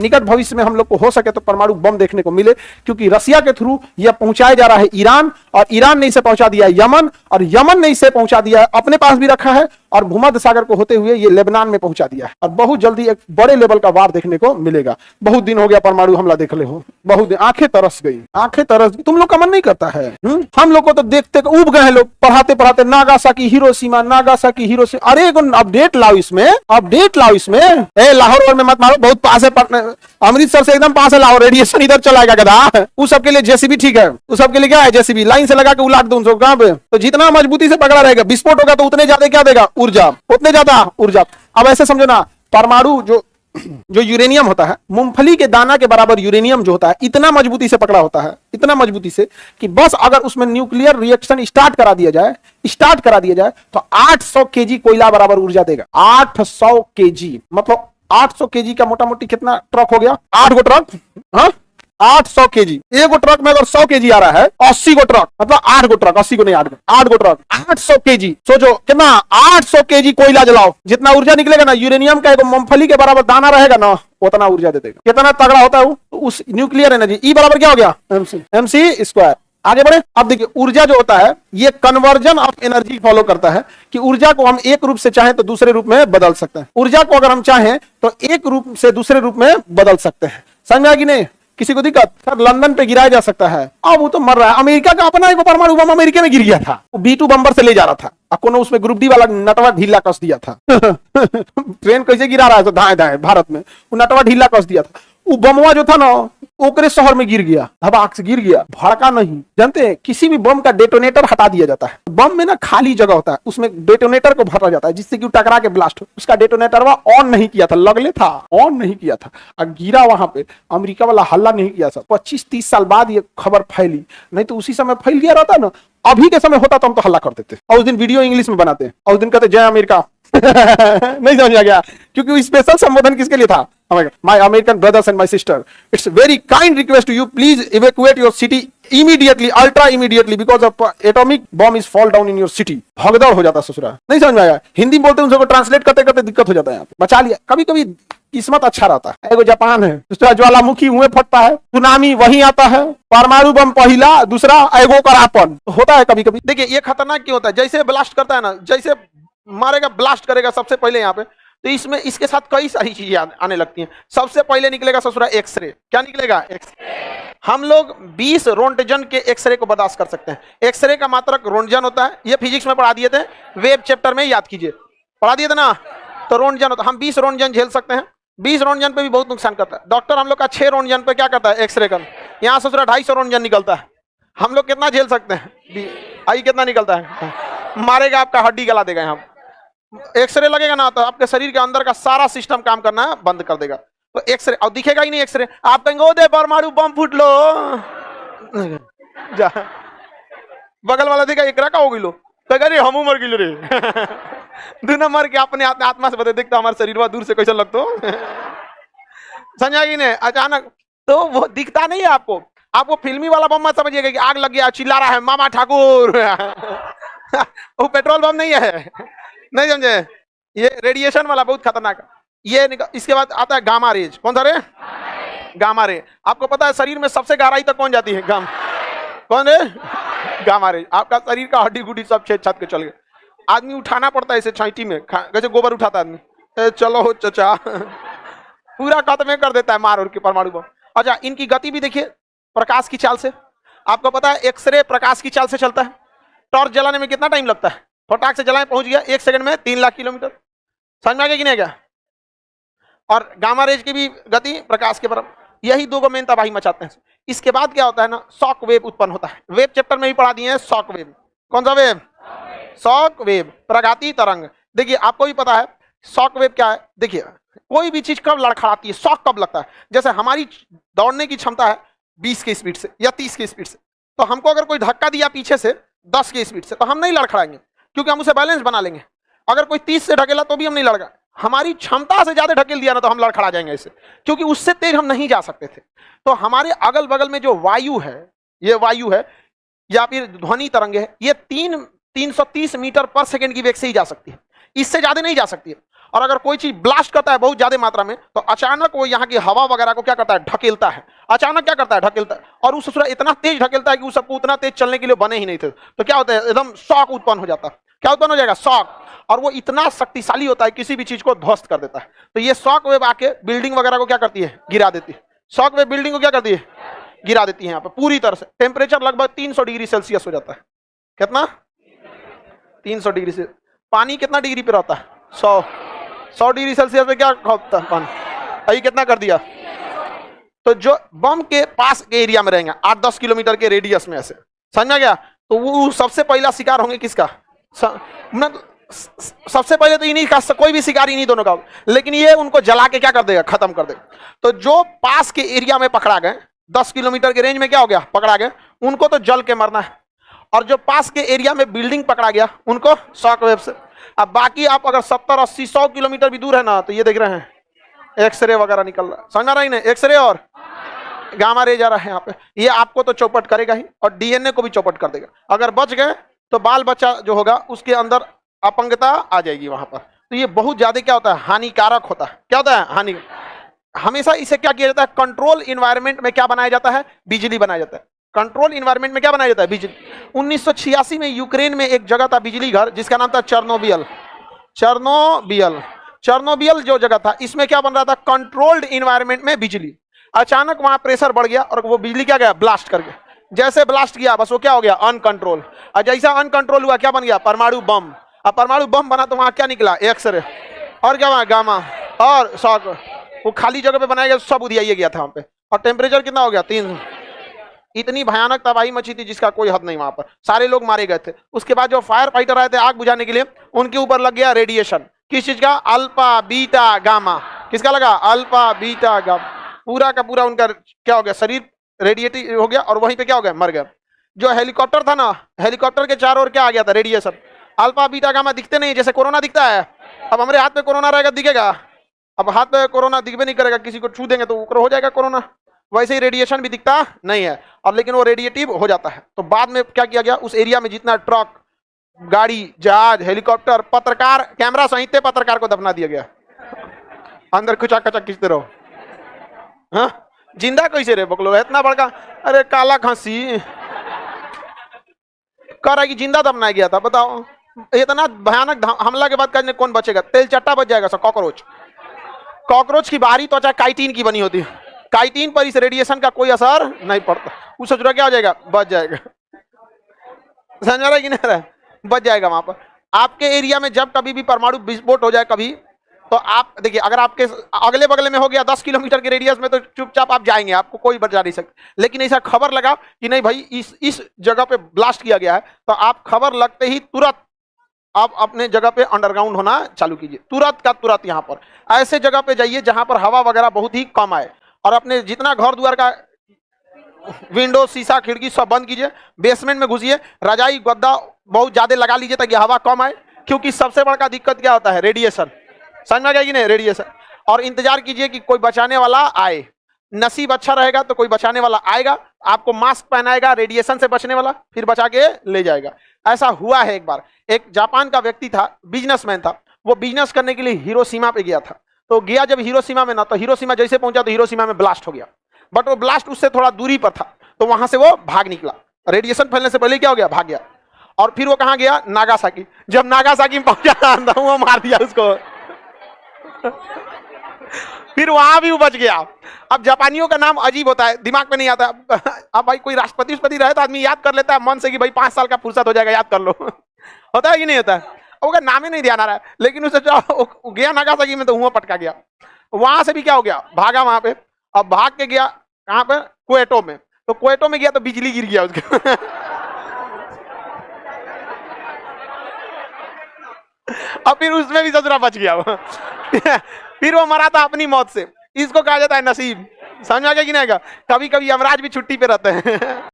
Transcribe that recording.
निकट भविष्य में हम लोग को हो सके तो परमाणु बम देखने को मिले, क्योंकि रसिया के थ्रू यह पहुंचाया जा रहा है ईरान, और ईरान ने इसे पहुंचा दिया यमन, और यमन ने इसे पहुंचा दिया अपने पास भी रखा है, और भूमध्य सागर को होते हुए ये लेबनान में पहुंचा दिया है। और बहुत जल्दी एक बड़े लेवल का वार देखने को मिलेगा। बहुत दिन हो गया परमाणु हमला देख ले हो, बहुत दिन, आंखें तरस गई, आंखें तरस गई। तुम लोग का मन नहीं करता है? हम लोग को तो देखते उब गए हैं लोग, पढ़ाते पढ़ाते नागासाकी हिरोशिमा, नागासाकी हिरोशिमा। अरे अपडेट लाओ इसमें, अपडेट लाओ इसमें। ए लाहौर में मत मारो, बहुत पास है, अमृतसर से एकदम पास है लाहौर, रेडिएशन इधर चला गया गधा। उस सबके लिए जेसीबी ठीक है, उस सबके लिए क्या है जेसीबी, लाइन से लगा के उलाट दो उनको कहां पे। तो जितना मजबूती से पकड़ा रहेगा, विस्फोट होगा तो उतने ज्यादा क्या देगा, ऊर्जा, उतने ज्यादा ऊर्जा। अब ऐसे समझो ना, परमाणु जो यूरेनियम होता है, मूंगफली के दाना के बराबर यूरेनियम जो होता है, इतना मजबूती से पकड़ा होता है, इतना मजबूती से कि बस अगर उसमें न्यूक्लियर रिएक्शन स्टार्ट करा दिया जाए तो 800 केजी कोयला बराबर ऊर्जा देगा। 800 केजी मतलब 800 केजी का मोटा मोटी कितना ट्रक हो गया, 8 गो ट्रक। हाँ 800 केजी, एक ट्रक में अगर 100 केजी आ रहा है, 80 गो ट्रक मतलब 8 गो ट्रक, 80 को नहीं 8 गो ट्रक, 800 केजी। सोचो कितना, 800 केजी कोयला जलाओ, जितना ऊर्जा निकलेगा ना, यूरेनियम का एक मूंगफली के बराबर दाना रहेगा ना, उतना ऊर्जा दे देगा। कितना तगड़ा होता है वो, उस न्यूक्लियर एनर्जी। ई बराबर क्या हो गया, MC स्क्वायर। आगे बढ़े, अब देखिए ऊर्जा जो होता है ये कन्वर्जन ऑफ एनर्जी फॉलो करता है, कि ऊर्जा को हम एक रूप से चाहें तो दूसरे रूप में बदल सकते हैं, ऊर्जा को अगर हम चाहें तो एक रूप से दूसरे रूप में बदल सकते हैं। समझ में आ कि नहीं? किसी को दिक्कत? सर लंदन पे गिराया जा सकता है, अब वो तो मर रहा है। अमेरिका का अपना एक परमाणु बम अमेरिका में गिर गया था, वो B2 बम्बर से ले जा रहा था, कोनो उसमें ग्रुप डी वाला नटवा ढीला कस दिया था। ट्रेन कैसे गिरा रहा है तो दाएं दाएं भारत में, वो नटवा ढीला कस दिया था। वो बमवा जो था ना, ओकरे शहर में गिर गया, धबाक से गिर गया, भड़का नहीं। जानते हैं किसी भी बम का डेटोनेटर हटा दिया जाता है, बम में ना खाली जगह होता है, उसमें डेटोनेटर को भरा जाता है जिससे कि टकरा के ब्लास्ट हो। उसका डेटोनेटर ऑन नहीं किया था, लगले था, ऑन नहीं किया था, और गिरा वहां पे। अमेरिका वाला हल्ला नहीं किया था। 25-30 साल बाद ये खबर फैली, नहीं तो उसी समय फैल गया रहता ना, अभी के समय होता तो हम तो हल्ला कर देते, और उस दिन वीडियो इंग्लिश में बनाते हैं, और उस दिन कहते जय अमेरिका। नहीं समझ आ गया, क्योंकि स्पेशल संबोधन किसके लिए था? My American brothers and my sister, it's very kind request to you, please evacuate your city immediately, ultra immediately, because of atomic bomb is fall down in your city। भगदड़ हो जाता ससुरा। नहीं समझ में आया? हिंदी बोलते उनको ट्रांसलेट करते करते दिक्कत हो जाता है। यहाँ पे बचा लिया, कभी कभी किस्मत अच्छा रहता है। एगो जापान है, दूसरा ज्वालामुखी हुए फटता है, सुनामी वहीं आता है, परमाणु बम पहला, दूसरा एगो करापन होता है कभी कभी। देखिए ये खतरनाक क्यों होता है, जैसे ब्लास्ट करता है ना, जैसे मारेगा ब्लास्ट करेगा सबसे पहले यहाँ पे, तो इसमें इसके साथ कई सारी चीजें आने लगती हैं। सबसे पहले निकलेगा ससुरा एक्सरे। क्या निकलेगा? एक्सरे। हम लोग 20 रोंटजन के एक्सरे को बर्दाश्त कर सकते हैं। एक्सरे का मात्रक रोंटजन होता है, ये फिजिक्स में पढ़ा दिए थे, वेब चैप्टर में याद कीजिए, पढ़ा दिए थे ना। तो रोंटजन होता है, हम 20 रोंटजन झेल सकते हैं। 20 रोंटजन पे भी बहुत नुकसान करता है। डॉक्टर हम लोग का 6 रोंटजन पे क्या करता है, एक्सरे का, यहाँ ससुरा 250 रोंटजन निकलता है। हम लोग कितना झेल सकते हैं? आई कितना निकलता है? मारेगा, आपका हड्डी गला देगा। यहाँ एक्सरे लगेगा ना तो आपके शरीर के अंदर का सारा सिस्टम काम करना बंद कर देगा। तो एक्सरे, और दिखेगा ही नहीं एक्सरे। आप कहेंगे ओ दे परमाणु बम फूट लो, जा बगल वाला देखा एकरा का हो गई लो, कहेगा रे हम मर गई रे। दूना मर के अपने आत्मा से बता देखता हमारा शरीर दूर से कैसा लगता समझा कि नहीं? अचानक तो वो दिखता नहीं है आपको। आपको फिल्मी वाला बम मत समझिएगा कि आग लग गया चिल्ला रहा है मामा ठाकुर। वो पेट्रोल बम नहीं है, नहीं समझे? ये रेडिएशन वाला बहुत खतरनाक। ये इसके बाद आता है गामा रेज। कौन सा रे? Gamma ray. आपको पता है शरीर में सबसे गहराई तक कौन जाती है? कौन रे? Gamma rays. आपका शरीर का हड्डी गुड्डी सब छत के चल गए। आदमी उठाना पड़ता है इसे छाइटी में, जैसे गोबर उठाता है आदमी। चलो चचा, पूरा खत्म कर देता है मार और के परमाणु बम। अच्छा, इनकी गति भी देखिए प्रकाश की चाल से। आपको पता है एक्सरे प्रकाश की चाल से चलता है। टॉर्च जलाने में कितना टाइम लगता है? फटाक से जलाएं, पहुंच गया 1 सेकंड में 3 लाख किलोमीटर। समझ में आ गया कि नहीं गया? और गामा रेज की भी गति प्रकाश के बराबर। यही 2 मेन तबाही मचाते हैं। इसके बाद क्या होता है ना, शॉक वेव उत्पन्न होता है। वेब चैप्टर में भी पढ़ा दिए हैं शॉक वेव। कौन सा वेव? शॉक वेव, प्रगाती तरंग। देखिए आपको भी पता है शॉक वेव क्या है। देखिए कोई भी चीज कब लड़खड़ाती है, शॉक कब लगता है? जैसे हमारी दौड़ने की क्षमता है 20 की स्पीड से या 30 की स्पीड से, तो हमको अगर कोई धक्का दिया पीछे से 10 की स्पीड से, तो हम नहीं लड़खड़ाएंगे, क्योंकि हम उसे बैलेंस बना लेंगे। अगर कोई 30 से ढकेला तो भी हम नहीं लड़का। हमारी क्षमता से ज्यादा ढकेल दिया ना तो हम लड़खड़ा जाएंगे इससे, क्योंकि उससे तेज हम नहीं जा सकते थे। तो हमारे अगल बगल में जो वायु है, ये वायु है या फिर ध्वनि तरंगे है, ये 330 मीटर पर सेकंड की वेग से ही जा सकती है, इससे ज्यादा नहीं जा सकती है। और अगर कोई चीज ब्लास्ट करता है बहुत ज्यादा मात्रा में तो अचानक वो यहाँ की हवा वगैरह को क्या करता है, ढकेलता है। अचानक क्या करता है, ढकेलता है। और उस ससुरा इतना तेज ढकेलता है कि उस सबको उतना तेज चलने के लिए बने ही नहीं थे। तो क्या होता है, एकदम शॉक उत्पन्न हो जाता है। क्या उत्पन्न हो जाएगा, शॉक। और वो इतना शक्तिशाली होता है, किसी भी चीज को ध्वस्त कर देता है। तो ये शॉक वेव आके बिल्डिंग वगैरह को क्या करती है, गिरा देती है। शॉक वेव बिल्डिंग को क्या करती है, गिरा देती है। यहाँ पे पूरी तरह से टेम्परेचर लगभग 300 डिग्री सेल्सियस हो जाता है। कितना, 300 डिग्री से। पानी कितना डिग्री पे रहता है, 100 डिग्री सेल्सियस पे क्या होता है पानी, अभी कितना कर दिया। तो जो बम के पास के एरिया में रहेंगे 8-10 किलोमीटर के रेडियस में, ऐसे समझा गया, तो वो सबसे पहला शिकार होंगे किसका, सबसे पहले तो इन्हीं का, कोई भी शिकार इन्हीं दोनों का, लेकिन ये उनको जला के क्या कर देगा, खत्म कर देगा। तो जो पास के एरिया में पकड़ा गए, 10 किलोमीटर के रेंज में क्या हो गया, पकड़ा गया, उनको तो जल के मरना है। और जो पास के एरिया में बिल्डिंग पकड़ा गया उनको शॉक वेव से। अब बाकी आप अगर 70, 80, 100 किलोमीटर भी दूर है ना, तो ये देख रहे हैं एक्सरे वगैरह निकल रहा है, समझ रहा है ना, एक्सरे और गामा रे जा रहा है यहाँ पे। ये आपको तो चौपट करेगा ही और डीएनए को भी चौपट कर देगा। अगर बच गए तो बाल बच्चा जो होगा उसके अंदर अपंगता आ जाएगी वहां पर। तो ये बहुत ज्यादा क्या होता है, हानिकारक होता है। क्या होता है, हानि। हमेशा इसे क्या किया जाता है, कंट्रोल इन्वायरमेंट में क्या बनाया जाता है, बिजली बनाया जाता है। कंट्रोल इन्वायरमेंट में क्या बनाया जाता है, बिजली। 1986 में यूक्रेन में एक जगह था बिजली घर, जिसका नाम था चेर्नोबिल। चेर्नोबिल जो जगह था, इसमें क्या बन रहा था, कंट्रोल्ड इन्वायरमेंट में बिजली। अचानक वहां प्रेशर बढ़ गया और वो बिजली क्या गया, ब्लास्ट कर गया। जैसे ब्लास्ट किया बस वो क्या हो गया, अनकंट्रोल। और जैसा अनकंट्रोल हुआ क्या बन गया, परमाणु बम। अब परमाणु बम बना तो वहां क्या निकला, एक्सरे, और क्या वहां गामा और शॉक। वो खाली जगह पे बनाया गया, सब उधियाई गया था वहां पे। और टेम्परेचर कितना हो गया, 300। इतनी भयानक तबाही मची थी जिसका कोई हद नहीं। वहां पर सारे लोग मारे गए थे। उसके बाद जो फायर फाइटर आए थे आग बुझाने के लिए, उनके ऊपर लग गया रेडिएशन। किस चीज का, अल्फा बीटा गामा। किसका लगा, अल्फा बीटा गामा। पूरा का पूरा उनका क्या हो गया, शरीर रेडिएटिव हो गया और वहीं पे क्या हो गया, मर गया। जो हेलीकॉप्टर था ना, हेलीकॉप्टर के चारों ओर क्या आ गया था, रेडिएशन। अल्फा बीटा गामा दिखते नहीं, जैसे कोरोना दिखता है। अब हमारे हाथ में कोरोना रहेगा, दिखेगा। अब हाथ में कोरोना दिखबे नहीं करेगा, किसी को छू देंगे तो हो जाएगा कोरोना। वैसे ही रेडिएशन भी दिखता नहीं है, और लेकिन वो रेडिएटिव हो जाता है। तो बाद में क्या किया गया, उस एरिया में जितना ट्रक, गाड़ी, जहाज, हेलीकॉप्टर, पत्रकार, कैमरा सहित पत्रकार को दफना दिया गया। अंदर कुचा कचा खींचते रहो। हाँ, जिंदा कैसे रे बकलो, इतना बड़का, अरे काला खांसी कर रहा है कि जिंदा दफनाया गया था। बताओ, इतना भयानक हमला के बाद करने कौन बचेगा, तेल चट्टा बच जाएगा सब। कॉकरोच की बाहरी त्वचा काइटिन की बनी होती है। काइटिन पर इस रेडिएशन का कोई असर नहीं पड़ता। उस सोच क्या हो जाएगा, बच जाएगा। समझ रहा है कि नहीं रहा, बच जाएगा। वहां पर आपके एरिया में जब कभी भी परमाणु विस्फोट हो जाए कभी, तो आप देखिए, अगर आपके अगले बगले में हो गया 10 किलोमीटर के रेडियस में, तो चुपचाप आप जाएंगे, आपको कोई बचा नहीं सकता। लेकिन ऐसा खबर लगा कि नहीं भाई इस जगह पे ब्लास्ट किया गया है, तो आप खबर लगते ही तुरंत आप अपने जगह पे अंडरग्राउंड होना चालू कीजिए। तुरंत का तुरंत यहाँ पर ऐसे जगह पे जाइए जहां पर हवा वगैरह बहुत ही कम आए, और अपने जितना घर द्वार का विंडो, शीशा, खिड़की सब बंद कीजिए। बेसमेंट में घुसिए, रजाई गद्दा बहुत ज्यादा लगा लीजिए ताकि हवा कम आए, क्योंकि सबसे बड़ा दिक्कत क्या होता है, रेडिएशन। समझ में आएगी नहीं, रेडिएशन। और इंतजार कीजिए कि कोई बचाने वाला आए। नसीब अच्छा रहेगा तो कोई बचाने वाला आएगा, आपको मास्क पहनाएगा रेडिएशन से बचने वाला, फिर बचा के ले जाएगा। ऐसा हुआ है एक बार। एक जापान का व्यक्ति था, बिजनेसमैन था। वो बिजनेस करने के लिए हिरोशिमा पे गया था। तो गया जब हिरोशिमा में ना, तो हिरोशिमा जैसे पहुंचा तो हिरोशिमा में ब्लास्ट हो गया। बट वो ब्लास्ट उससे थोड़ा दूरी पर था, तो वहां से वो भाग निकला। रेडिएशन फैलने से पहले क्या हो गया, भाग गया। और फिर वो कहां गया, नागासाकी। जब नागासाकी में पहुंचा वो मार दिया उसको। फिर वहां भी वो बच गया। अब जापानियों का नाम अजीब होता है, दिमाग में नहीं आता। अब भाई कोई राष्ट्रपति रहे तो आदमी याद कर लेता है मन से कि भाई 5 साल का फुर्सत हो जाएगा, याद कर लो। होता है कि नहीं होता है। उसका नाम ही नहीं ध्यान आ रहा है, लेकिन उसे गया नागासाकी में तो हुआ पटका गया। वहां से भी क्या हो गया, भागा वहां पे। अब भाग के गया कहां पे, क्वेटो में। तो क्वेटो में गया तो बिजली गिर गया उसका। अब फिर उसमें भी ससुरा बच गया वो। फिर वो मरा था अपनी मौत से। इसको कहा जाता है नसीब। समझ आ गया कि नहीं आएगा। कभी कभी यमराज भी छुट्टी पे रहते हैं।